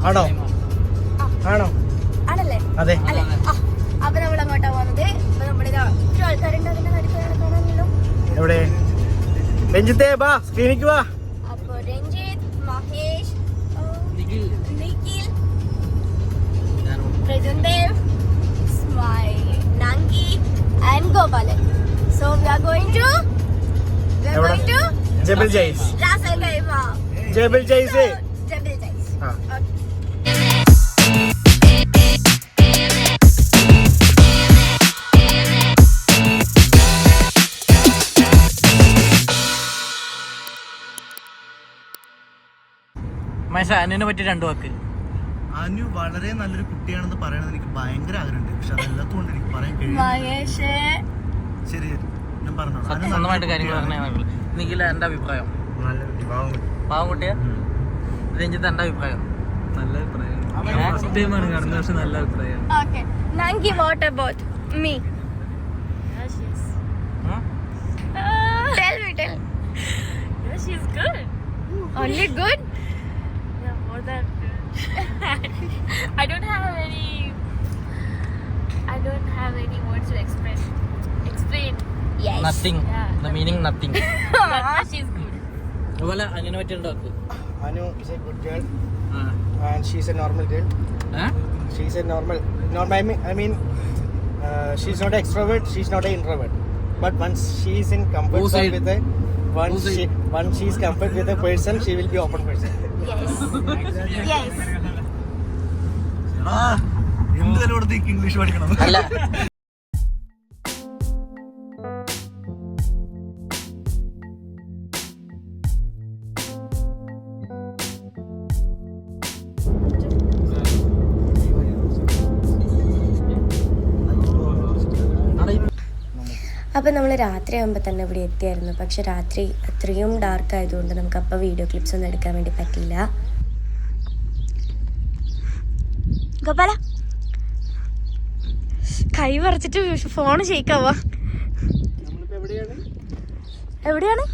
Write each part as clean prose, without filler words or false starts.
ആണോ ആണോ ആണല്ലേ? അതെ. അപ്പൊ നമ്മൾ അങ്ങോട്ടാ പോകുന്നത്. അപ്പൊ നമ്മളിതാ ഒരു ആൾക്കാരുണ്ട് അതിന്റെ നടുക്ക് കാണാമല്ലോ. എവിടെ? രഞ്ജിത്തേ വാ, സ്ക്രീനിക്ക് വാ. അപ്പൊ Ranjith, Mahesh, Nikhil, Prajandev, smile, Nanki and Gopalan. So we are going to Jebel Jais. Ras Al Khaimah. Jebel Jais. Jebel Jais. Okay. അനുവിനെ പറ്റി 2 വാക്ക്. അനു വളരെ നല്ലൊരു കുട്ടിയാണെന്ന് പറയണത് എനിക്ക് ഭയങ്കര ആഗ്രഹമുണ്ട്. പക്ഷെ അതെല്ലാത്തോണ്ട് എനിക്ക് പറയാൻ കഴിയില്ല. ശരി ഞാൻ പറഞ്ഞോളാം. സ്വന്തമായിട്ട് കാര്യങ്ങൾ പറഞ്ഞാൽ നിഖില എന്റെ അഭിപ്രായം നല്ല കുട്ടി, പാവം കുട്ടിയാ. രഞ്ജിത്ത് എന്റെ അഭിപ്രായം നല്ല അഭിപ്രായം. ഫസ്റ്റ് ടൈമാണ് കാണുന്നത്, പക്ഷെ നല്ല അഭിപ്രായം. Okay. Nangi, what about me? Tell me. Yeah, she's good. Only good? Yeah, more than good. I don't have any words to explain. Yes. Nothing. The meaning nothing. But she's good. അതുപോലെ അനുവിനെ പറ്റി 2 വാക്ക്. Anu is a good girl and she's a normal girl. She's a normal. I mean, she's not an extrovert. She's not an introvert. But once she is in comfort zone with once she is comfort with a person, she will be open person. Yes. എന്തെങ്കിലും കൊടുത്ത് English പഠിക്കണം. അല്ല അപ്പം നമ്മൾ രാത്രി ആകുമ്പോൾ തന്നെ ഇവിടെ എത്തിയായിരുന്നു. പക്ഷെ രാത്രി അത്രയും ഡാർക്ക് ആയതുകൊണ്ട് നമുക്ക് അപ്പോൾ വീഡിയോ ക്ലിപ്സ് ഒന്നും എടുക്കാൻ വേണ്ടി പറ്റില്ല. ഗോപാല കൈ പറിച്ചിട്ട് ഫോൺ ഷെയ്ക്കാവാ. എവിടെയാണ്?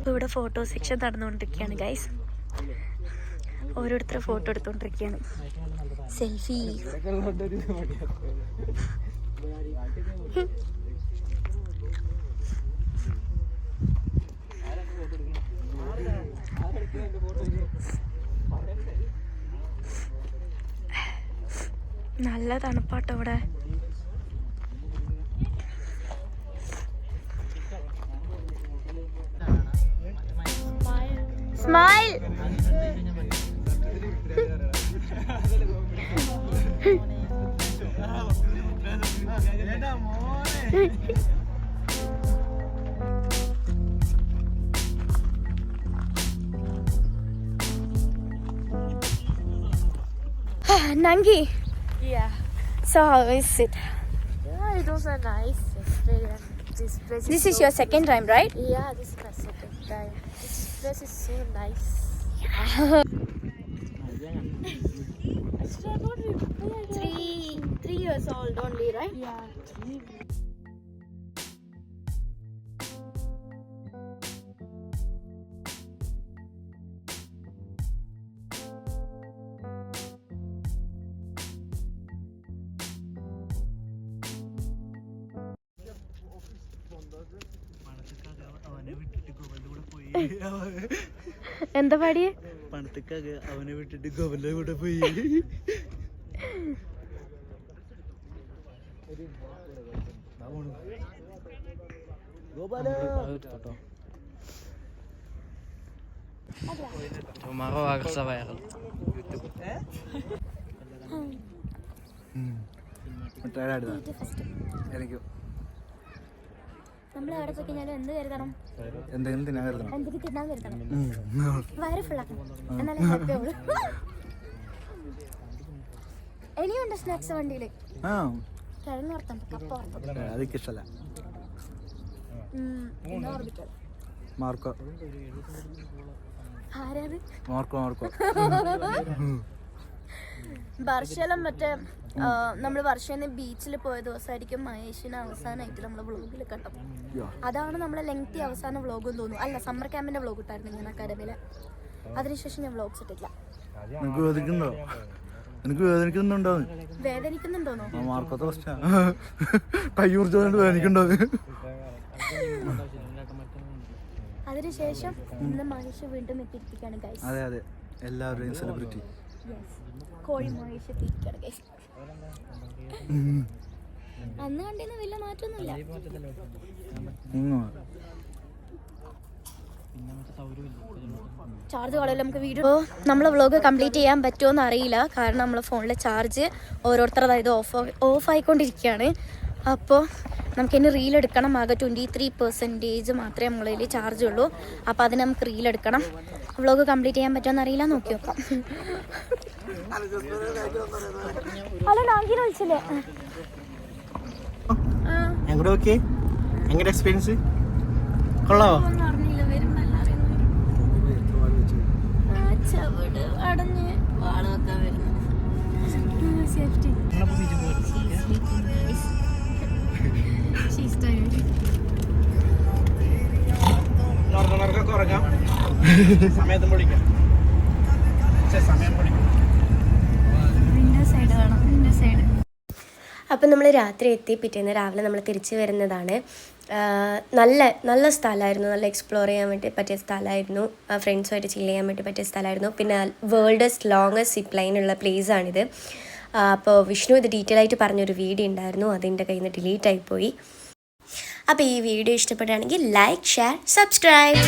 ഇവിടെ ഫോട്ടോ സെക്ഷൻ നടന്നുകൊണ്ടിരിക്കുകയാണ് ഗൈസ്. ഓരോരുത്തർ ഫോട്ടോ എടുത്തുകൊണ്ടിരിക്കുകയാണ്. സെൽഫി. നല്ല തണുപ്പാട്ടോ ഇവിടെ. Smile. Nangi. Yeah. So how is it? Yeah, it was a nice experience. This is your second time, right? Yeah, this is my second time. This place is so nice. Actually, I don't remember. 3 years old only, right? Yeah, 3. എന്താ പാടിയേ? പണത്തേക്കാകെ അവനെ വിട്ടിട്ട് ഗോവന്റെ കൂടെ പോയി. Tomorrow akan sa viral. നമ്മൾ എവിടെ പോയി കഴിഞ്ഞാലും എന്ത് കരുതണം? എന്തെങ്കിലും തിന്നാൻ കരുതണം. എന്തൊക്കെ തിന്നാൻ കരുതണം. വയറ് ഫുള്ളാക്കണം, എന്നാലേ ഹാപ്പി ആവുള്ളൂ. ഇനിയുണ്ട് സ്നാക്സ് വണ്ടിയിൽ ആ കിഴങ്ങ് വറുത്തുണ്ട് കപ്പ വറുത്തുണ്ട് അതൊക്കെ ഇഷ്ടമല്ല. എന്താ ഓർമ്മിക്കാതെ മാർക്കോ ആരാത് മാർക്കോ മാർക്കോ വർഷെല്ലാം മറ്റേ നമ്മൾ വർഷേന്ന് ബീച്ചിൽ പോയ ദിവസമായിരിക്കും മഹേഷിനെ അവസാനമായിട്ട് നമ്മൾ വ്ളോഗിൽ കണ്ടത്. അതാണ് നമ്മളെ ലെങ്തി അവസാന വ്ളോഗ് എന്ന് തോന്നുന്നു. അല്ല, സമ്മർ ക്യാമ്പിന്റെ വ്ളോഗ് ഇട്ടായിരുന്നു ഞാൻ അക്കാദമിയില്. അതിനുശേഷം ഞാൻ വ്ളോഗ്സ് ഇട്ടില്ല. എനിക്ക് വേദനിക്കുന്നുണ്ടോ? എനിക്ക് വേദനിക്കുന്നുണ്ടോ? വേദനിക്കുന്നുണ്ടോന്നോ? മാർക്കത്തെ പ്രശ്നം കൈ മുറിച്ചോണ്ട് വേദനിക്കണ്ടോ? അതിനുശേഷം ഇന്ന് മഹേഷ് വീണ്ടും എത്തിയിരിക്കുകയാണ് ഗൈസ്. അതെ അതെ, എല്ലാവരുടെയും സെലിബ്രിറ്റി. കോഴി മഹേഷ് എത്തിയിരിക്കുകയാണ് ഗൈസ്. അന്ന് കണ്ടിരുന്ന വലിയ മാറ്റമൊന്നുമില്ല. ചാർജ് കളയില്ല നമുക്ക് വീഡിയോ. നമ്മളെ വ്ളോഗ് കംപ്ലീറ്റ് ചെയ്യാൻ പറ്റുമോ അറിയില്ല, കാരണം നമ്മളെ ഫോണിലെ ചാർജ് ഓരോരുത്തരുടെ അതായത് ഓഫ് ആയിക്കൊണ്ടിരിക്കുകയാണ്. അപ്പോൾ നമുക്കിനി റീൽ എടുക്കണം. ആകെ 23% മാത്രമേ നമ്മളതിൽ ചാർജ് ഉള്ളൂ. അപ്പോൾ അതിന് നമുക്ക് റീൽ എടുക്കണം. വ്ളോഗ് കംപ്ലീറ്റ് ചെയ്യാൻ പറ്റുമോ അറിയില്ല, നോക്കി നോക്കാം. ഹലോ, നാഗിനെ വിളിച്ചില്ലേ? എങ്ങോട്ട് ഓക്കെ? എങ്ങനെ എക്സ്പീരിയൻസ് കൊള്ളാവോ? ചവിട് അടഞ്ഞ് വാള് വെക്കാൻ വരുന്നു. സേഫ്റ്റി. ഉറങ്ങാം, സമയത്തും വിളിക്കാം. സമയം വിളിക്കാം. വിൻഡോ സൈഡ് വേണം, വിൻഡോ സൈഡ്. അപ്പം നമ്മൾ രാത്രി എത്തി. പിറ്റേന്ന് രാവിലെ നമ്മൾ തിരിച്ചു വരുന്നതാണ്. നല്ല സ്ഥലമായിരുന്നു. നല്ല എക്സ്പ്ലോർ ചെയ്യാൻ വേണ്ടി പറ്റിയ സ്ഥലമായിരുന്നു. ഫ്രണ്ട്സുമായിട്ട് ചില്ല് ചെയ്യാൻ വേണ്ടി പറ്റിയ സ്ഥലമായിരുന്നു. പിന്നെ വേൾഡസ്റ്റ് ലോങ്ങസ്റ്റ് സിപ്പ് ലൈൻ ഉള്ള പ്ലേസാണിത്. അപ്പോൾ വിഷ്ണു ഇത് ഡീറ്റെയിൽ ആയിട്ട് പറഞ്ഞൊരു വീഡിയോ ഉണ്ടായിരുന്നു, അതിൻ്റെ കയ്യിൽ നിന്ന് ഡിലീറ്റ് ആയിപ്പോയി. അപ്പോൾ ഈ വീഡിയോ ഇഷ്ടപ്പെടുകയാണെങ്കിൽ ലൈക്ക്, ഷെയർ, സബ്സ്ക്രൈബ്.